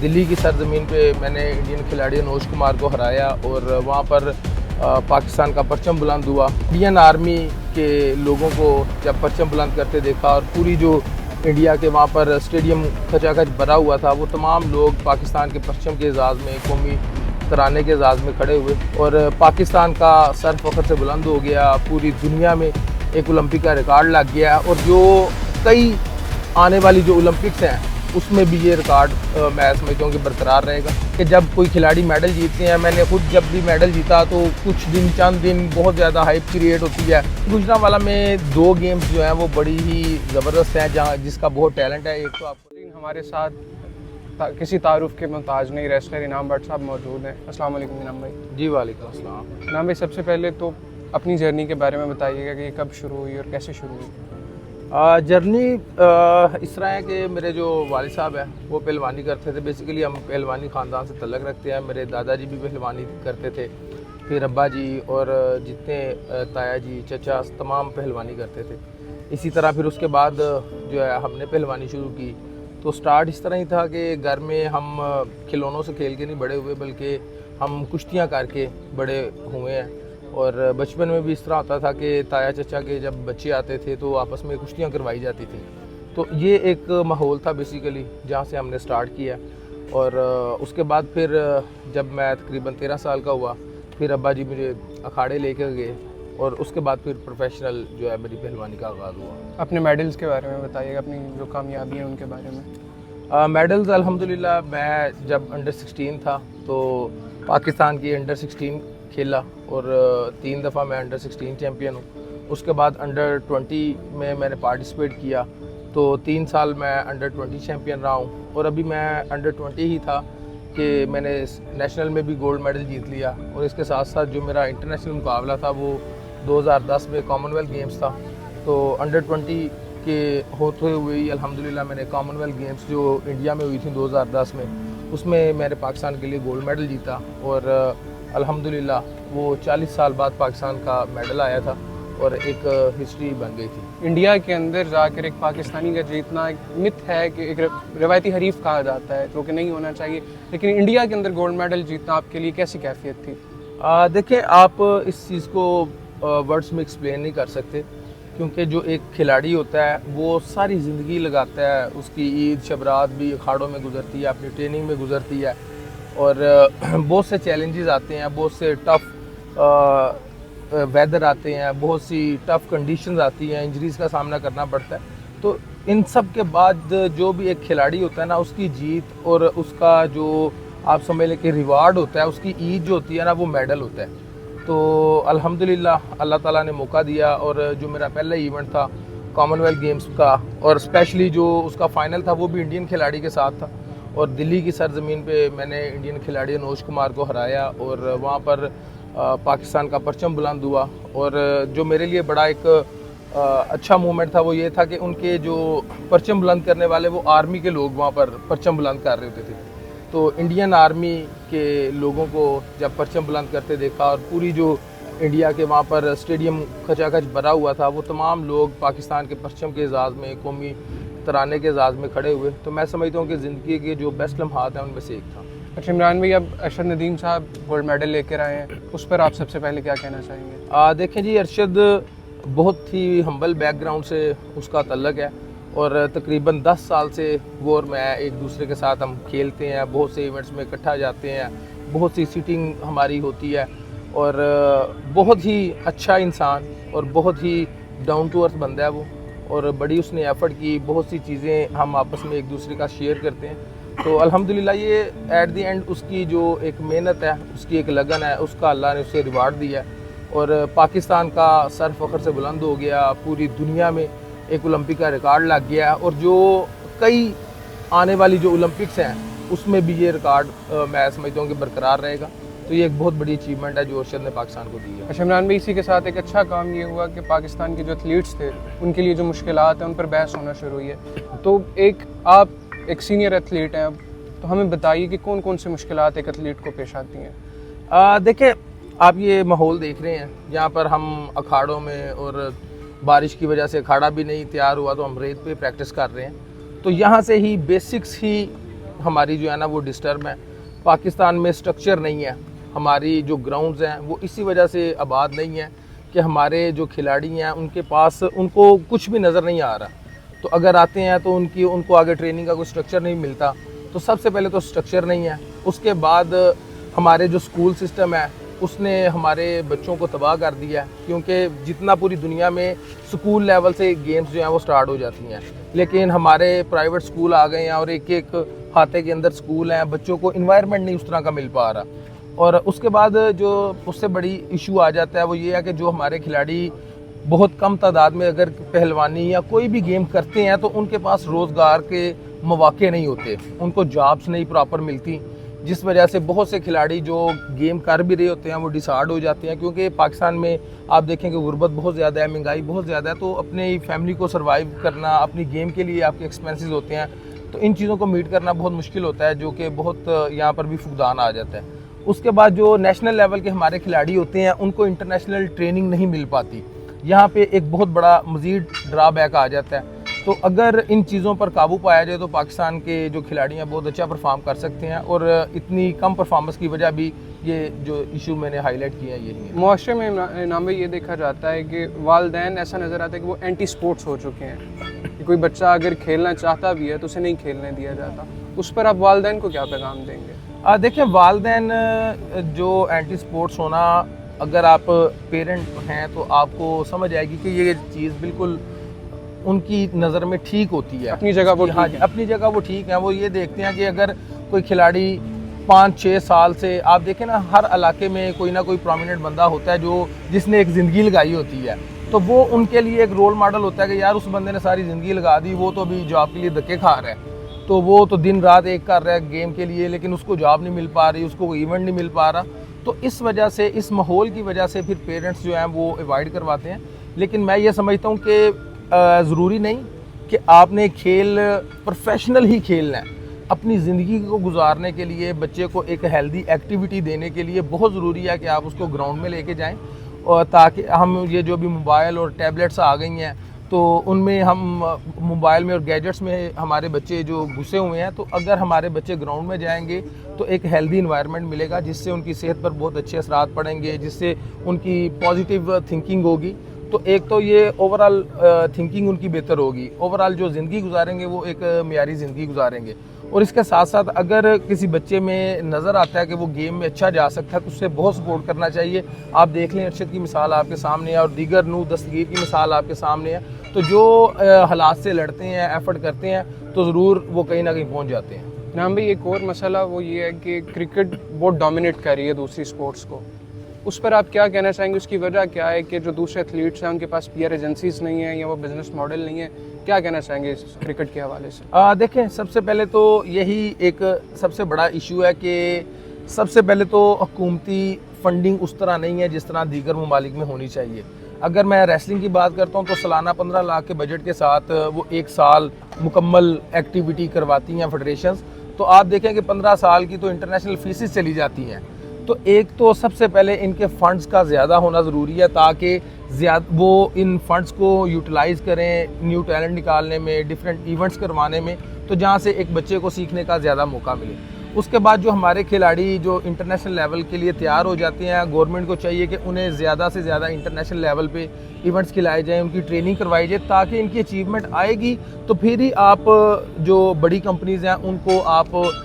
दिल्ली की सरजमीन पे मैंने इंडियन खिलाड़ी अनुज कुमार को हराया और वहाँ पर पाकिस्तान का परचम बुलंद हुआ। इंडियन आर्मी के लोगों को जब परचम बुलंद करते देखा और पूरी जो इंडिया के वहाँ पर स्टेडियम खचाखच भरा हुआ था, वो तमाम लोग पाकिस्तान के परचम के एजाज़ में, कौमी तराने के एजाज़ में खड़े हुए और पाकिस्तान का सर फख्र से बुलंद हो गया। पूरी दुनिया में एक ओलंपिक का रिकॉर्ड लग गया और जो कई आने वाली जो ओलंपिक्स हैं उसमें भी ये रिकॉर्ड मैं समझता हूँ कि बरकरार रहेगा कि जब कोई खिलाड़ी मेडल जीतते हैं। मैंने खुद जब भी मेडल जीता तो कुछ दिन, चंद दिन बहुत ज़्यादा हाइप क्रिएट होती है। गुजरांवाला में 2 गेम्स जो हैं वो बड़ी ही ज़बरदस्त हैं, जहाँ जिसका बहुत टैलेंट है। एक तो आपको हमारे साथ किसी तारुफ के मोहताज नहीं, रेसलर इनाम भट्ट साहब मौजूद हैं। अस्सलाम वालेकुम इनाम भाई। जी वालेकुम अस्सलाम। इनाम भाई, सबसे पहले तो अपनी जर्नी के बारे में बताइएगा कि ये कब शुरू हुई और कैसे शुरू हुई। जर्नी इस तरह है कि मेरे जो वालिद साहब हैं वो पहलवानी करते थे। बेसिकली हम पहलवानी ख़ानदान से तल्लक़ रखते हैं। मेरे दादाजी भी पहलवानी करते थे, फिर अब्बा जी और जितने ताया जी, चचा, तमाम पहलवानी करते थे। इसी तरह फिर उसके बाद जो है हमने पहलवानी शुरू की। तो स्टार्ट इस तरह ही था कि घर में हम खिलौनों से खेल के नहीं बड़े हुए, बल्कि हम कुश्तियाँ करके बड़े हुए हैं। और बचपन में भी इस तरह होता था कि ताया चचा के जब बच्चे आते थे तो आपस में कुश्तियाँ करवाई जाती थी। तो ये एक माहौल था बेसिकली जहाँ से हमने स्टार्ट किया। और उसके बाद फिर जब मैं तकरीबन 13 साल का हुआ, फिर अब्बा जी मुझे अखाड़े लेकर गए और उसके बाद फिर प्रोफेशनल जो है मेरी पहलवानी का आगाज़ हुआ। अपने मेडल्स के बारे में बताइएगा, अपनी जो कामयाबी है उनके बारे में। मेडल्स अल्हम्दुलिल्लाह, मैं जब अंडर 16 था तो पाकिस्तान की अंडर 16 खेला और 3 दफ़ा मैं अंडर 16 चैम्पियन हूँ। उसके बाद अंडर 20 में मैंने पार्टिसिपेट किया तो 3 साल मैं अंडर 20 चैम्पियन रहा हूँ। और अभी मैं अंडर 20 ही था कि मैंने नेशनल में भी गोल्ड मेडल जीत लिया। और इसके साथ साथ जो मेरा इंटरनेशनल मुकाबला था वो 2010 में कॉमनवेल्थ गेम्स था। तो अंडर 20 के होते हुए ही अल्हम्दुलिल्लाह मैंने कॉमनवेल्थ गेम्स जो इंडिया में हुई थी 2010 में, उसमें मैंने पाकिस्तान के लिए गोल्ड मेडल जीता। और अल्हम्दुलिल्लाह वो 40 साल बाद पाकिस्तान का मेडल आया था और एक हिस्ट्री बन गई थी। इंडिया के अंदर जाकर एक पाकिस्तानी का जीतना एक मिथ है कि एक रिवायती हरीफ कहा जाता है, जो कि नहीं होना चाहिए। लेकिन इंडिया के अंदर गोल्ड मेडल जीतना आपके लिए कैसी कैफियत थी? देखिए, आप इस चीज़ को वर्ड्स में एक्सप्लेन नहीं कर सकते, क्योंकि जो एक खिलाड़ी होता है वो सारी ज़िंदगी लगाता है। उसकी ईद शबरात भी अखाड़ों में गुजरती है, अपनी ट्रेनिंग में गुजरती है और बहुत से चैलेंजेस आते हैं, बहुत से टफ़ वेदर आते हैं, बहुत सी टफ़ कंडीशंस आती हैं, इंजरीज़ का सामना करना पड़ता है। तो इन सब के बाद जो भी एक खिलाड़ी होता है ना, उसकी जीत और उसका जो आप समझ लें कि रिवार्ड होता है, उसकी ईद जो होती है ना, वो मेडल होता है। तो अल्हम्दुलिल्लाह अल्लाह ताला ने मौका दिया और जो मेरा पहला इवेंट था कॉमनवेल्थ गेम्स का, और स्पेशली जो उसका फ़ाइनल था वो भी इंडियन खिलाड़ी के साथ था। और दिल्ली की सरजमीन पे मैंने इंडियन खिलाड़ी अनुज कुमार को हराया और वहाँ पर पाकिस्तान का परचम बुलंद हुआ। और जो मेरे लिए बड़ा एक अच्छा मोमेंट था वो ये था कि उनके जो परचम बुलंद करने वाले वो आर्मी के लोग वहाँ पर परचम बुलंद कर रहे होते थे। तो इंडियन आर्मी के लोगों को जब परचम बुलंद करते देखा और पूरी जो इंडिया के वहाँ पर स्टेडियम खचाखच भरा हुआ था, वो तमाम लोग पाकिस्तान के परचम के एजाज़ में, कौमी तराने के एजाज़ में खड़े हुए। तो मैं समझता हूँ कि ज़िंदगी के जो बेस्ट लम्हात हैं उनमें से एक था। अच्छा इमरान भाई, अब अरशद नदीम साहब गोल्ड मेडल लेकर आए हैं, उस पर आप सबसे पहले क्या कहना चाहेंगे? देखें जी, अरशद बहुत ही हम्बल बैकग्राउंड से उसका तल्लक़ है और तकरीबन 10 साल से वो और मैं एक दूसरे के साथ हम खेलते हैं, बहुत से इवेंट्स में इकट्ठा जाते हैं, बहुत सी सीटिंग हमारी होती है। और बहुत ही अच्छा इंसान और बहुत ही डाउन टू अर्थ बंदा है वो, और बड़ी उसने एफ़र्ट की, बहुत सी चीज़ें हम आपस में एक दूसरे का शेयर करते हैं। तो अल्हम्दुलिल्लाह ये एट द एंड उसकी जो एक मेहनत है, उसकी एक लगन है, उसका अल्लाह ने उसे रिवार्ड दिया है और पाकिस्तान का सर फख्र से बुलंद हो गया। पूरी दुनिया में एक ओलंपिक का रिकॉर्ड लग गया और जो कई आने वाली जो ओलंपिक्स हैं उसमें भी ये रिकॉर्ड मैं समझता हूँ कि बरकरार रहेगा। तो ये एक बहुत बड़ी अचीवमेंट है जो अरशद ने पाकिस्तान को दी है। अच्छा इमरान भाई, इसी के साथ एक अच्छा काम ये हुआ कि पाकिस्तान के जो एथलीट्स थे उनके लिए जो मुश्किलात हैं उन पर बहस होना शुरू हुई है। तो आप एक सीनियर एथलीट हैं, अब तो हमें बताइए कि कौन कौन सी मुश्किलात एक एथलीट को पेश आती हैं? देखिए, आप ये माहौल देख रहे हैं जहाँ पर हम अखाड़ों में, और बारिश की वजह से अखाड़ा भी नहीं तैयार हुआ तो हम रेत पे प्रैक्टिस कर रहे हैं। तो यहाँ से ही बेसिक्स ही हमारी जो है ना वो डिस्टर्ब है। पाकिस्तान में स्ट्रक्चर नहीं है, हमारी जो ग्राउंड्स हैं वो इसी वजह से आबाद नहीं है कि हमारे जो खिलाड़ी हैं उनके पास उनको कुछ भी नज़र नहीं आ रहा। तो अगर आते हैं तो उनको आगे ट्रेनिंग का कोई स्ट्रक्चर नहीं मिलता। तो सबसे पहले तो स्ट्रक्चर नहीं है, उसके बाद हमारे जो स्कूल सिस्टम है उसने हमारे बच्चों को तबाह कर दिया है, क्योंकि जितना पूरी दुनिया में स्कूल लेवल से गेम्स जो हैं वो स्टार्ट हो जाती हैं, लेकिन हमारे प्राइवेट स्कूल आ गए हैं और एक एक हाथे के अंदर स्कूल हैं, बच्चों को इन्वायरमेंट नहीं उस तरह का मिल पा रहा। और उसके बाद जो उससे बड़ी इशू आ जाता है वो ये है कि जो हमारे खिलाड़ी बहुत कम तादाद में अगर पहलवानी या कोई भी गेम करते हैं तो उनके पास रोज़गार के मौके नहीं होते, उनको जॉब्स नहीं प्रॉपर मिलती, जिस वजह से बहुत से खिलाड़ी जो गेम कर भी रहे होते हैं वो डिसहार्ड हो जाते हैं। क्योंकि पाकिस्तान में आप देखें कि गुर्बत बहुत ज़्यादा है, महंगाई बहुत ज़्यादा है, तो अपनी फैमिली को सर्वाइव करना, अपनी गेम के लिए आपके एक्सपेंसेस होते हैं, तो इन चीज़ों को मीट करना बहुत मुश्किल होता है, जो कि बहुत यहाँ पर भी फुकदान आ जाता है। उसके बाद जो नेशनल लेवल के हमारे खिलाड़ी होते हैं उनको इंटरनेशनल ट्रेनिंग नहीं मिल पाती, यहाँ पे एक बहुत बड़ा मज़ीद ड्रॉबैक आ जाता है। तो अगर इन चीज़ों पर काबू पाया जाए तो पाकिस्तान के जो खिलाड़ी हैं बहुत अच्छा परफॉर्म कर सकते हैं, और इतनी कम परफॉर्मेंस की वजह भी ये जो इशू मैंने हाईलाइट किया यही है। मुआशरे में नाम ये देखा जाता है कि वालिदैन ऐसा नज़र आता है कि वो एंटी स्पोर्ट्स हो चुके हैं, कि कोई बच्चा अगर खेलना चाहता भी है तो उसे नहीं खेलने दिया जाता। उस पर आप वालिदैन को क्या पैगाम देंगे? देखिए, वालिदैन जो एंटी स्पोर्ट्स होना, अगर आप पेरेंट हैं तो आपको समझ आएगी कि ये चीज़ बिल्कुल उनकी नज़र में ठीक होती है, अपनी जगह वो हाँ जी, अपनी जगह वो ठीक है। वो ये देखते हैं कि अगर कोई खिलाड़ी 5-6 साल से, आप देखें ना हर इलाके में कोई ना कोई प्रोमिनेंट बंदा होता है जो जिसने एक ज़िंदगी लगाई होती है, तो वो उनके लिए एक रोल मॉडल होता है कि यार उस बंदे ने सारी ज़िंदगी लगा दी, वो तो अभी जॉब के लिए धक्के खा रहा है, तो वो तो दिन रात एक कर रहा है गेम के लिए, लेकिन उसको जॉब नहीं मिल पा रही, उसको कोई इवेंट नहीं मिल पा रहा। तो इस वजह से, इस माहौल की वजह से फिर पेरेंट्स जो हैं वो अवॉइड करवाते हैं। लेकिन मैं ये समझता हूँ कि ज़रूरी नहीं कि आपने खेल प्रोफेशनल ही खेलना है। अपनी ज़िंदगी को गुजारने के लिए, बच्चे को एक हेल्दी एक्टिविटी देने के लिए बहुत ज़रूरी है कि आप उसको ग्राउंड में लेके जाएं, और ताकि हम ये जो भी मोबाइल और टैबलेट्स आ गई हैं तो उनमें हम मोबाइल में और गैजेट्स में हमारे बच्चे जो घुसे हुए हैं, तो अगर हमारे बच्चे ग्राउंड में जाएंगे तो एक हेल्दी इन्वायरमेंट मिलेगा, जिससे उनकी सेहत पर बहुत अच्छे असरात पड़ेंगे, जिससे उनकी पॉजिटिव थिंकिंग होगी। तो एक तो ये ओवरऑल थिंकिंग उनकी बेहतर होगी, ओवरऑल जो ज़िंदगी गुजारेंगे वो एक मियारी ज़िंदगी गुजारेंगे। और इसके साथ साथ अगर किसी बच्चे में नज़र आता है कि वो गेम में अच्छा जा सकता है तो उससे बहुत सपोर्ट करना चाहिए। आप देख लें, अरशद की मिसाल आपके सामने है और दीगर नूर दस्तगीर की मिसाल आपके सामने है, तो जो हालात से लड़ते हैं, एफर्ट करते हैं, तो ज़रूर वो कहीं ना कहीं पहुँच जाते हैं। नाम भाई, एक और मसला वो ये है कि क्रिकेट बहुत डोमिनेट कर रही है दूसरी स्पोर्ट्स को, उस पर आप क्या कहना चाहेंगे? उसकी वजह क्या है कि जो दूसरे एथलीट्स हैं उनके पास पीआर एजेंसीज नहीं है या वो बिजनेस मॉडल नहीं है? क्या कहना चाहेंगे इस क्रिकेट के हवाले से? देखें, सबसे पहले तो यही एक सबसे बड़ा इशू है कि सबसे पहले तो हुकूमती फंडिंग उस तरह नहीं है जिस तरह दीगर ममालिक में होनी चाहिए। अगर मैं रेसलिंग की बात करता हूँ तो सालाना 15 लाख के बजट के साथ वो 1 साल मुकम्मल एक्टिविटी करवाती हैं फेडरेशंस। तो आप देखें कि 15 साल की तो इंटरनेशनल फीसेस चली जाती हैं। तो एक तो सबसे पहले इनके फ़ंड्स का ज़्यादा होना ज़रूरी है, ताकि वो इन फ़ंड्स को यूटिलाइज़ करें न्यू टैलेंट निकालने में, डिफरेंट इवेंट्स करवाने में, तो जहाँ से एक बच्चे को सीखने का ज़्यादा मौका मिले। उसके बाद जो हमारे खिलाड़ी जो इंटरनेशनल लेवल के लिए तैयार हो जाते हैं, गवर्नमेंट को चाहिए कि उन्हें ज़्यादा से ज़्यादा इंटरनेशनल लेवल पे इवेंट्स खिलाए जाएँ, उनकी ट्रेनिंग करवाई जाए, ताकि इनकी अचीवमेंट आएगी तो फिर ही आप जो बड़ी कंपनीज़ हैं उनको आप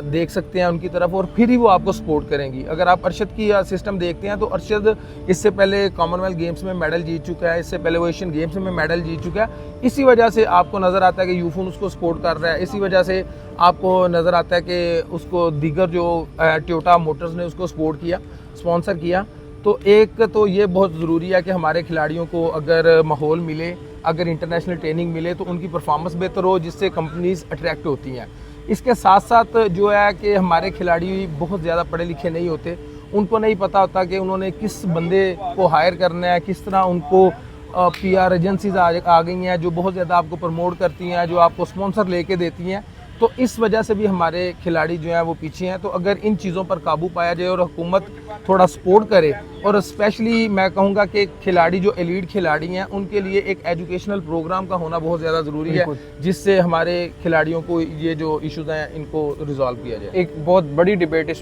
देख सकते हैं उनकी तरफ, और फिर ही वो आपको सपोर्ट करेंगी। अगर आप अरशद की सिस्टम देखते हैं तो अरशद इससे पहले कॉमनवेल्थ गेम्स में मेडल जीत चुका है, इससे पहले वो एशियन गेम्स में मेडल जीत चुका है। इसी वजह से आपको नज़र आता है कि यूफून उसको सपोर्ट कर रहा है, इसी वजह से आपको नज़र आता है कि उसको दीगर जो टोयोटा मोटर्स ने उसको सपोर्ट किया, स्पॉन्सर किया। तो एक तो ये बहुत ज़रूरी है कि हमारे खिलाड़ियों को अगर माहौल मिले, अगर इंटरनेशनल ट्रेनिंग मिले तो उनकी परफॉर्मेंस बेहतर हो, जिससे कंपनीज अट्रैक्ट होती हैं। इसके साथ साथ जो है कि हमारे खिलाड़ी बहुत ज़्यादा पढ़े लिखे नहीं होते, उनको नहीं पता होता कि उन्होंने किस बंदे को हायर करना है, किस तरह उनको पीआर एजेंसीज आ गई हैं जो बहुत ज़्यादा आपको प्रमोट करती हैं, जो आपको स्पॉन्सर लेके देती हैं। तो इस वजह से भी हमारे खिलाड़ी जो हैं वो पीछे हैं। तो अगर इन चीज़ों पर काबू पाया जाए और हुकूमत थोड़ा सपोर्ट करे। और स्पेशली मैं कहूँगा कि खिलाड़ी जो एलीट खिलाड़ी हैं उनके लिए एक एजुकेशनल प्रोग्राम का होना बहुत ज़्यादा ज़रूरी है, जिससे हमारे खिलाड़ियों को ये जो इश्यूज़ हैं इनको रिजॉल्व किया जाए। एक बहुत बड़ी डिबेट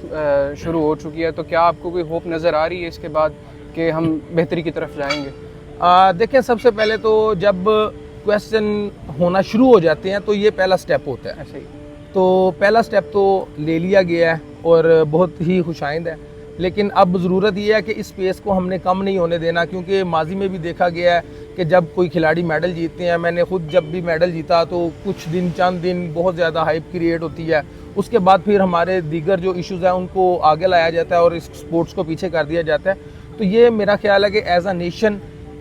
शुरू हो चुकी है, तो क्या आपको कोई होप नज़र आ रही है इसके बाद कि हम बेहतरी की तरफ जाएंगे? देखें, सबसे पहले तो जब क्वेश्चन होना शुरू हो जाते हैं तो ये पहला स्टेप होता है। ऐसे ही तो पहला स्टेप तो ले लिया गया है और बहुत ही खुशाइंद है, लेकिन अब ज़रूरत ये है कि इस स्पेस को हमने कम नहीं होने देना, क्योंकि माजी में भी देखा गया है कि जब कोई खिलाड़ी मेडल जीतते हैं, मैंने खुद जब भी मेडल जीता तो कुछ दिन चंद दिन बहुत ज़्यादा हाइप क्रिएट होती है, उसके बाद फिर हमारे दीगर जो इश्यूज़ हैं उनको आगे लाया जाता है और इस स्पोर्ट्स को पीछे कर दिया जाता है। तो ये मेरा ख्याल है कि as a nation,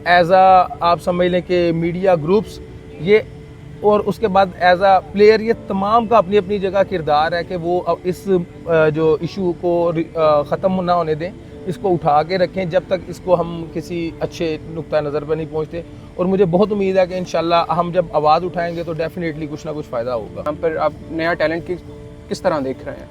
as a आप समझ लें कि मीडिया ग्रुप्स, ये और उसके बाद एज अ प्लेयर, ये तमाम का अपनी अपनी जगह किरदार है कि वो अब इस जो इशू को ख़त्म ना होने दें, इसको उठा के रखें जब तक इसको हम किसी अच्छे नुक्ता नज़र पर नहीं पहुंचते। और मुझे बहुत उम्मीद है कि इंशाल्लाह हम जब आवाज़ उठाएंगे तो डेफिनेटली कुछ ना कुछ फ़ायदा होगा। यहाँ पर आप नया टैलेंट किस तरह देख रहे हैं?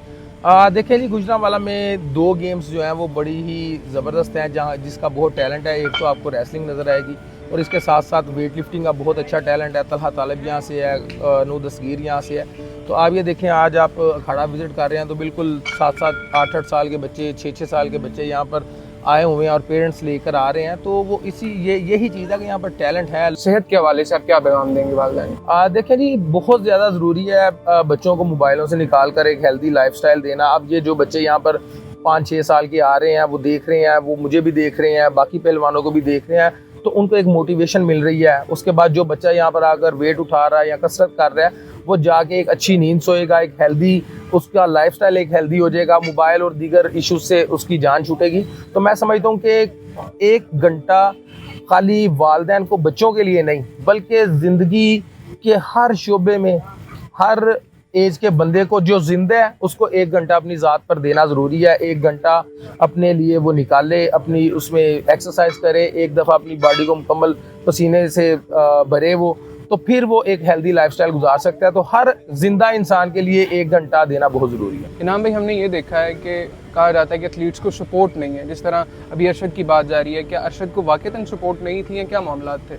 देखिए जी, गुजरांवाला में 2 गेम्स जो हैं वो बड़ी ही ज़बरदस्त हैं, जहाँ जिसका बहुत टैलेंट है। एक तो आपको रेसलिंग नज़र आएगी और इसके साथ साथ वेट लिफ्टिंग का बहुत अच्छा टैलेंट है। तलहा तालिब यहाँ से है, नू दस्तगीर यहाँ से है। तो आप ये देखें, आज आप अखाड़ा विज़िट कर रहे हैं तो बिल्कुल 7-7, 8-8 साल के बच्चे, 6-6 साल के बच्चे यहाँ पर आए हुए हैं और पेरेंट्स लेकर आ रहे हैं। तो वो यही चीज़ है कि यहाँ पर टैलेंट है। सेहत के हवाले से आप क्या पैगाम देंगे वालिदैन? देखें जी, बहुत ज़्यादा ज़रूरी है बच्चों को मोबाइलों से निकाल कर एक हेल्दी लाइफस्टाइल देना। अब ये जो बच्चे यहाँ पर 5-6 साल के आ रहे हैं, वो देख रहे हैं, वो मुझे भी देख रहे हैं, बाकी पहलवानों को भी देख रहे हैं, तो उनको एक मोटिवेशन मिल रही है। उसके बाद जो बच्चा यहाँ पर आकर वेट उठा रहा है या कसरत कर रहा है, वो जाके एक अच्छी नींद सोएगा, एक हेल्दी उसका लाइफस्टाइल एक हेल्दी हो जाएगा, मोबाइल और दीगर इश्यूज से उसकी जान छूटेगी। तो मैं समझता हूँ कि 1 घंटा खाली वालिदैन को बच्चों के लिए नहीं, बल्कि ज़िंदगी के हर शोबे में, हर एज के बंदे को जो जिंदा है उसको 1 घंटा अपनी ज़ात पर देना ज़रूरी है। 1 घंटा अपने लिए वो निकाले, अपनी उसमें एक्सरसाइज करे, एक दफ़ा अपनी बॉडी को मुकम्मल पसीने से भरे वो, तो फिर वो एक हेल्दी लाइफस्टाइल गुजार सकता है। तो हर जिंदा इंसान के लिए 1 घंटा देना बहुत ज़रूरी है। इनाम भाई, हमने ये देखा है कि कहा जाता है कि एथलीट्स को सपोर्ट नहीं है। जिस तरह अभी अरशद की बात जा रही है, क्या अरशद को वाकईतन सपोर्ट नहीं थी या क्या मामला थे?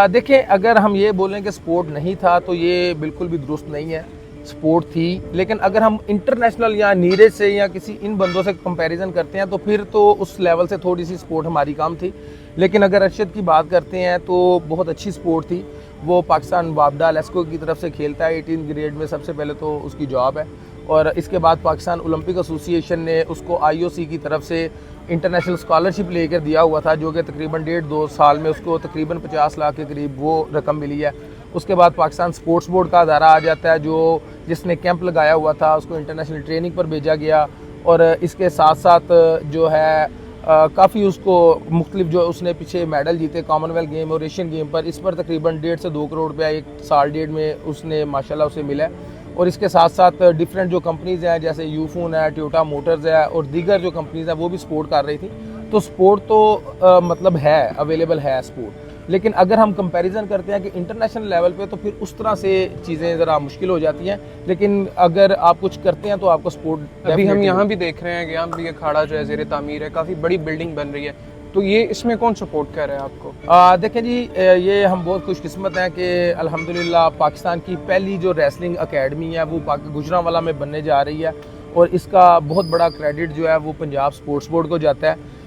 देखिए, अगर हम ये बोलें कि सपोर्ट नहीं था तो ये बिल्कुल भी दुरुस्त नहीं है। सपोर्ट थी, लेकिन अगर हम इंटरनेशनल या नीरज से या किसी इन बंदों से कंपैरिजन करते हैं तो फिर तो उस लेवल से थोड़ी सी सपोर्ट हमारी कम थी। लेकिन अगर अरशद की बात करते हैं तो बहुत अच्छी सपोर्ट थी। वो पाकिस्तान वापडा लेस्को की तरफ से खेलता है 18 ग्रेड में, सबसे पहले तो उसकी जॉब है। और इसके बाद पाकिस्तान ओलंपिक एसोसिएशन ने उसको IOC की तरफ से इंटरनेशनल स्कॉलरशिप लेकर दिया हुआ था, जो कि तकरीबन 1.5-2 साल में उसको तकरीबन 50 लाख के करीब वो रकम मिली है। उसके बाद पाकिस्तान स्पोर्ट्स बोर्ड का अदारा आ जाता है, जो जिसने कैंप लगाया हुआ था उसको इंटरनेशनल ट्रेनिंग पर भेजा गया। और इसके साथ साथ जो है काफ़ी उसको मुख्तलिफ जो उसने पीछे मेडल जीते कॉमनवेल्थ गेम और एशियन गेम पर, इस पर तकरीबन 1.5 से 2 करोड़ रुपया 1 साल 1.5 में उसने माशाल्लाह उसे मिला है। और इसके साथ साथ डिफरेंट जो कंपनीज़ हैं जैसे यूफोन है, टोयोटा मोटर्स है और दीगर जो कंपनीज़ हैं वो भी सपोर्ट कर रही थी। तो सपोर्ट तो मतलब है, अवेलेबल है सपोर्ट। लेकिन अगर हम कंपैरिजन करते हैं कि इंटरनेशनल लेवल पे, तो फिर उस तरह से चीज़ें ज़रा मुश्किल हो जाती हैं। लेकिन अगर आप कुछ करते हैं तो आपको सपोर्ट, अभी हम यहाँ भी देख रहे हैं कि यहाँ भी अखाड़ा जो है ज़ेरे तामीर है, काफ़ी बड़ी बिल्डिंग बन रही है, तो ये इसमें कौन सपोर्ट कर रहा है आपको? देखें जी, ये हम बहुत खुशकिस्मत हैं कि अल्हम्दुलिल्लाह पाकिस्तान की पहली जो रेसलिंग अकेडमी है वो गुजरांवाला में बनने जा रही है। और इसका बहुत बड़ा क्रेडिट जो है वो पंजाब स्पोर्ट्स बोर्ड को जाता है।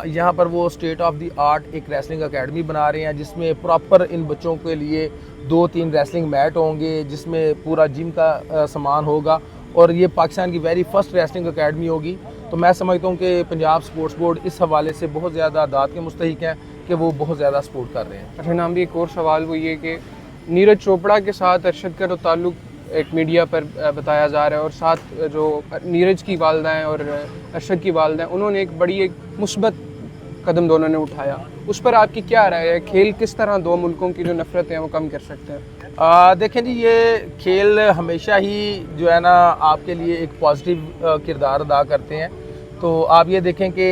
यहाँ पर वो स्टेट ऑफ द आर्ट एक रेसलिंग अकेडमी बना रहे हैं, जिसमें प्रॉपर इन बच्चों के लिए 2-3 रेसलिंग मैट होंगे, जिसमें पूरा जिम का सामान होगा। और ये पाकिस्तान की वेरी फर्स्ट रेसलिंग अकेडमी होगी। तो मैं समझता हूँ कि पंजाब स्पोर्ट्स बोर्ड इस हवाले से बहुत ज़्यादा दाद के मुस्तहिक हैं कि वो बहुत ज़्यादा सपोर्ट कर रहे हैं। अच्छा नाम भी, एक और सवाल वो ये कि नीरज चोपड़ा के साथ अरशद का जो ताल्लुक एक मीडिया पर बताया जा रहा है, और साथ जो नीरज की वालदा हैं और अरशद की वालदा हैं, उन्होंने एक मुस्बत कदम दोनों ने उठाया, उस पर आपकी क्या राय है? खेल किस तरह 2 मुल्कों की जो नफरत है वो कम कर सकते हैं? देखें जी, ये खेल हमेशा ही जो है ना आपके लिए एक पॉजिटिव किरदार अदा करते हैं। तो आप ये देखें कि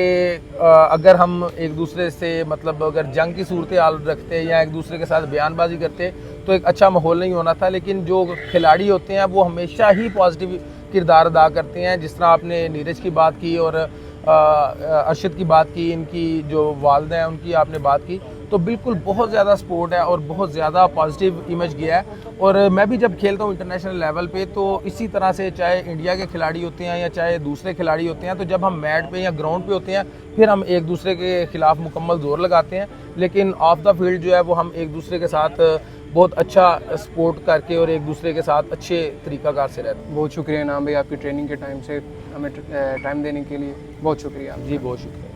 अगर हम एक दूसरे से मतलब अगर जंग की सूरत हाल रखते या एक दूसरे के साथ बयानबाजी करते तो एक अच्छा माहौल नहीं होना था। लेकिन जो खिलाड़ी होते हैं वो हमेशा ही पॉजिटिव किरदार अदा करते हैं। जिस तरह आपने नीरज की बात की और अरशद की बात की, इनकी जो वालदा हैं उनकी आपने बात की, तो बिल्कुल बहुत ज़्यादा सपोर्ट है और बहुत ज़्यादा पॉजिटिव इमेज गया है। और मैं भी जब खेलता हूँ इंटरनेशनल लेवल पे, तो इसी तरह से चाहे इंडिया के खिलाड़ी होते हैं या चाहे दूसरे खिलाड़ी होते हैं, तो जब हम मैट पे या ग्राउंड पे होते हैं फिर हम एक दूसरे के खिलाफ मुकम्मल जोर लगाते हैं, लेकिन ऑफ द फील्ड जो है वो हम एक दूसरे के साथ बहुत अच्छा सपोर्ट करके और एक दूसरे के साथ अच्छे तरीक़ाकार से रहते हैं। बहुत शुक्रिया नाम भाई, आपकी ट्रेनिंग के टाइम से हमें टाइम देने के लिए बहुत शुक्रिया। जी बहुत शुक्रिया।